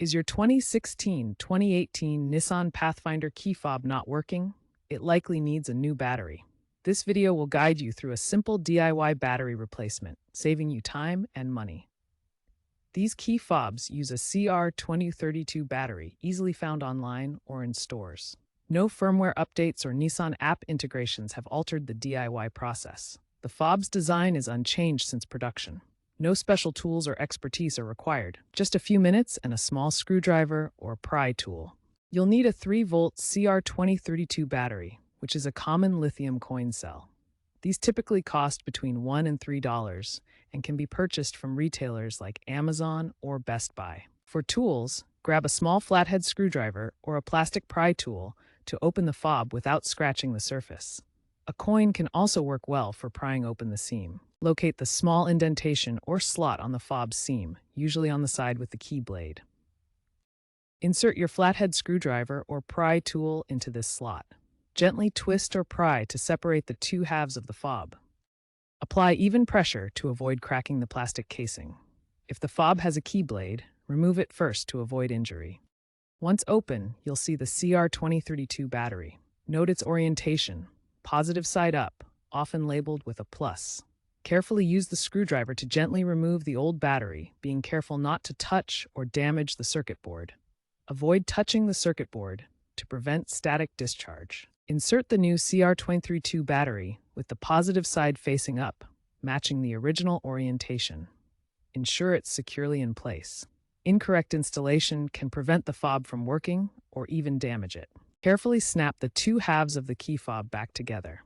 Is your 2016-2018 Nissan Pathfinder key fob not working? It likely needs a new battery. This video will guide you through a simple DIY battery replacement, saving you time and money. These key fobs use a CR2032 battery easily found online or in stores. No firmware updates or Nissan app integrations have altered the DIY process. The fob's design is unchanged since production. No special tools or expertise are required, just a few minutes and a small screwdriver or pry tool. You'll need a 3-volt CR2032 battery, which is a common lithium coin cell. These typically cost between $1 and $3 and can be purchased from retailers like Amazon or Best Buy. For tools, grab a small flathead screwdriver or a plastic pry tool to open the fob without scratching the surface. A coin can also work well for prying open the seam. Locate the small indentation or slot on the fob's seam, usually on the side with the key blade. Insert your flathead screwdriver or pry tool into this slot. Gently twist or pry to separate the two halves of the fob. Apply even pressure to avoid cracking the plastic casing. If the fob has a key blade, remove it first to avoid injury. Once open, you'll see the CR2032 battery. Note its orientation, positive side up, often labeled with a plus. Carefully use the screwdriver to gently remove the old battery, being careful not to touch or damage the circuit board. Avoid touching the circuit board to prevent static discharge. Insert the new CR2032 battery with the positive side facing up, matching the original orientation. Ensure it's securely in place. Incorrect installation can prevent the fob from working or even damage it. Carefully snap the two halves of the key fob back together.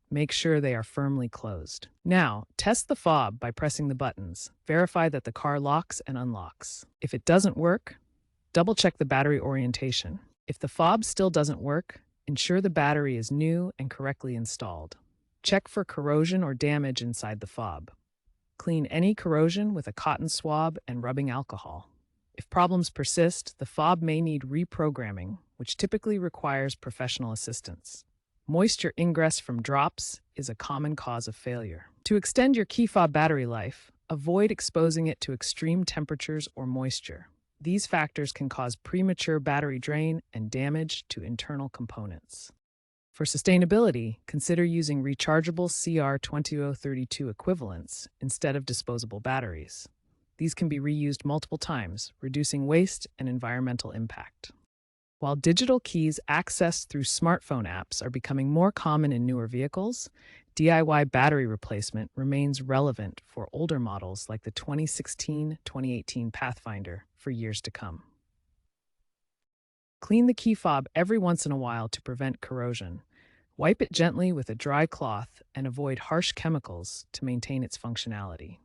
Make sure they are firmly closed. Now, test the fob by pressing the buttons. Verify that the car locks and unlocks. If it doesn't work, double-check the battery orientation. If the fob still doesn't work, ensure the battery is new and correctly installed. Check for corrosion or damage inside the fob. Clean any corrosion with a cotton swab and rubbing alcohol. If problems persist, the fob may need reprogramming, which typically requires professional assistance. Moisture ingress from drops is a common cause of failure. To extend your key fob battery life, avoid exposing it to extreme temperatures or moisture. These factors can cause premature battery drain and damage to internal components. For sustainability, consider using rechargeable CR2032 equivalents instead of disposable batteries. These can be reused multiple times, reducing waste and environmental impact. While digital keys accessed through smartphone apps are becoming more common in newer vehicles, DIY battery replacement remains relevant for older models like the 2016-2018 Pathfinder for years to come. Clean the key fob every once in a while to prevent corrosion. Wipe it gently with a dry cloth and avoid harsh chemicals to maintain its functionality.